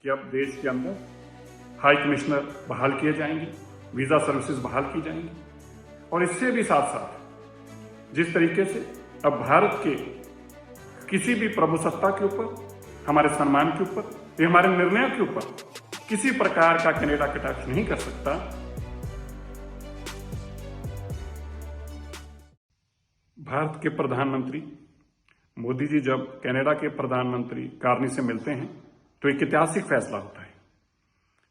कि अब देश के अंदर हाई कमिश्नर बहाल किए जाएंगे, वीज़ा सर्विसेज बहाल की जाएंगी और इससे भी साथ साथ जिस तरीके से अब भारत के किसी भी प्रभुसत्ता के ऊपर, हमारे सम्मान के ऊपर या हमारे निर्णयों के ऊपर किसी प्रकार का कनाडा कटाक्ष नहीं कर सकता। भारत के प्रधानमंत्री मोदी जी जब कनाडा के प्रधानमंत्री कार्नी से मिलते हैं तो एक ऐतिहासिक फैसला होता है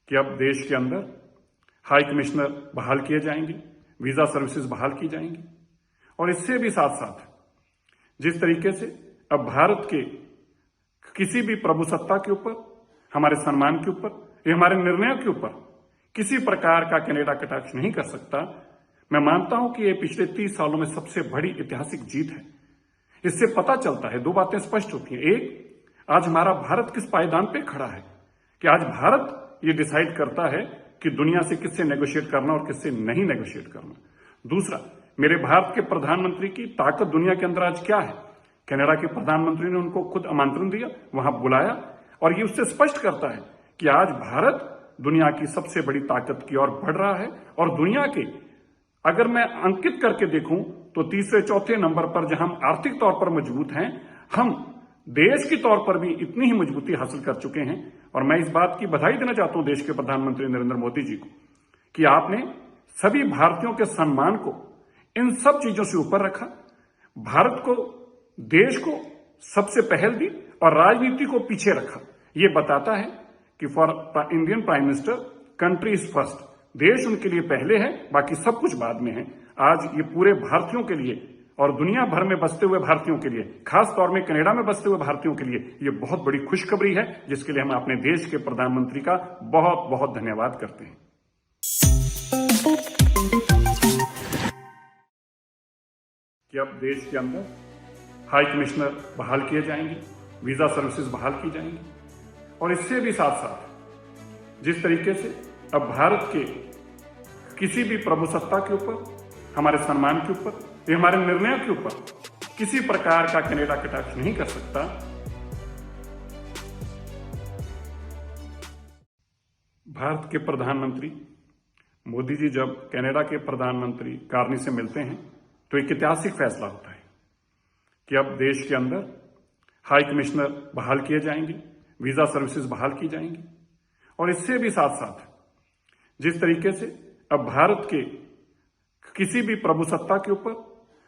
कि अब देश के अंदर हाई कमिश्नर बहाल किए जाएंगे, वीज़ा सर्विसेज बहाल की जाएंगी और इससे भी साथ साथ जिस तरीके से अब भारत के किसी भी प्रभुसत्ता के ऊपर, हमारे सम्मान के ऊपर या हमारे निर्णयों के ऊपर किसी प्रकार का कनाडा कटाक्ष नहीं कर सकता। मैं मानता हूं कि ये पिछले 30 सालों में सबसे बड़ी ऐतिहासिक जीत है। इससे पता चलता है, दो बातें स्पष्ट होती हैं। एक, आज हमारा भारत किस पायदान पे खड़ा है कि आज भारत ये डिसाइड करता है कि दुनिया से किससे नेगोशिएट करना और किससे नहीं नेगोशिएट करना। दूसरा, मेरे भारत के प्रधानमंत्री की ताकत दुनिया के अंदर आज क्या है। कनाडा के प्रधानमंत्री ने उनको खुद आमंत्रण दिया, वहां बुलाया और ये उससे स्पष्ट करता है कि आज भारत दुनिया की सबसे बड़ी ताकत की ओर बढ़ रहा है और दुनिया के, अगर मैं अंकित करके देखूं तो तीसरे चौथे नंबर पर जहां हम आर्थिक तौर पर मजबूत हैं, हम देश के तौर पर भी इतनी ही मजबूती हासिल कर चुके हैं। और मैं इस बात की बधाई देना चाहता हूं देश के प्रधानमंत्री नरेंद्र मोदी जी को कि आपने सभी भारतीयों के सम्मान को इन सब चीजों से ऊपर रखा, भारत को, देश को सबसे पहल दी और राजनीति को पीछे रखा। ये बताता है कि for Indian prime minister country is first, देश उनके लिए पहले है, बाकी सब कुछ बाद में है। आज ये पूरे भारतीयों के लिए और दुनिया भर में बसते हुए भारतीयों के लिए, खास तौर में कनाडा में बसते हुए भारतीयों के लिए ये बहुत बड़ी खुशखबरी है, जिसके लिए हम अपने देश के प्रधानमंत्री का बहुत बहुत धन्यवाद करते हैं। कि अब देश के अंदर हाई कमिश्नर बहाल किए जाएंगे, वीज़ा सर्विसेज बहाल की जाएंगी और इससे भी साथ साथ जिस तरीके से अब भारत के किसी भी प्रभुसत्ता के ऊपर, हमारे सम्मान के ऊपर या हमारे निर्णयों के ऊपर किसी प्रकार का कनाडा कटाक्ष नहीं कर सकता। भारत के प्रधानमंत्री मोदी जी जब कनाडा के प्रधानमंत्री कार्नी से मिलते हैं तो एक ऐतिहासिक फैसला होता है कि अब देश के अंदर हाई कमिश्नर बहाल किए जाएंगे, वीज़ा सर्विसेज बहाल की जाएंगी और इससे भी साथ साथ जिस तरीके से अब भारत के किसी भी प्रभुसत्ता के ऊपर,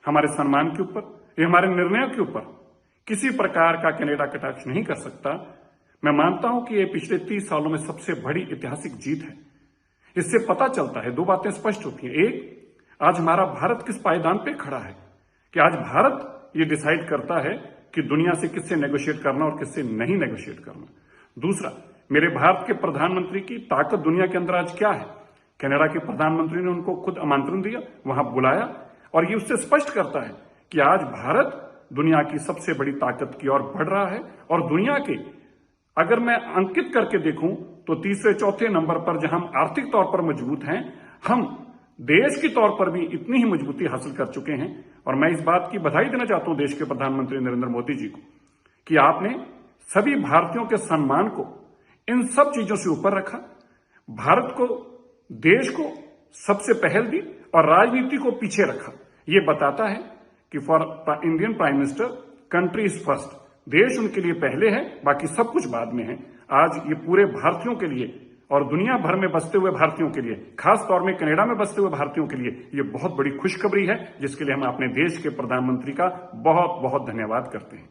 हमारे सम्मान के ऊपर या हमारे निर्णयों के ऊपर किसी प्रकार का कनाडा कटाक्ष नहीं कर सकता। मैं मानता हूं कि ये पिछले 30 सालों में सबसे बड़ी ऐतिहासिक जीत है। इससे पता चलता है, दो बातें स्पष्ट होती हैं। एक, आज हमारा भारत किस पायदान पे खड़ा है कि आज भारत ये डिसाइड करता है कि दुनिया से किससे नेगोशिएट करना और किससे नहीं नेगोशिएट करना। दूसरा, मेरे भारत के प्रधानमंत्री की ताकत दुनिया के अंदर आज क्या है। कनाडा के प्रधानमंत्री ने उनको खुद आमंत्रण दिया, वहां बुलाया और ये उससे स्पष्ट करता है कि आज भारत दुनिया की सबसे बड़ी ताकत की ओर बढ़ रहा है और दुनिया के, अगर मैं अंकित करके देखूं तो तीसरे चौथे नंबर पर जहां हम आर्थिक तौर पर मजबूत हैं, हम देश के तौर पर भी इतनी ही मजबूती हासिल कर चुके हैं। और मैं इस बात की बधाई देना चाहता हूं देश के प्रधानमंत्री नरेंद्र मोदी जी को कि आपने सभी भारतीयों के सम्मान को इन सब चीजों से ऊपर रखा, भारत को, देश को सबसे पहल दी और राजनीति को पीछे रखा। ये बताता है कि for Indian prime minister country is first, देश उनके लिए पहले है, बाकी सब कुछ बाद में है। आज ये पूरे भारतीयों के लिए और दुनिया भर में बसते हुए भारतीयों के लिए, खास तौर में कनाडा में बसते हुए भारतीयों के लिए ये बहुत बड़ी खुशखबरी है, जिसके लिए हम अपने देश के प्रधानमंत्री का बहुत बहुत धन्यवाद करते हैं।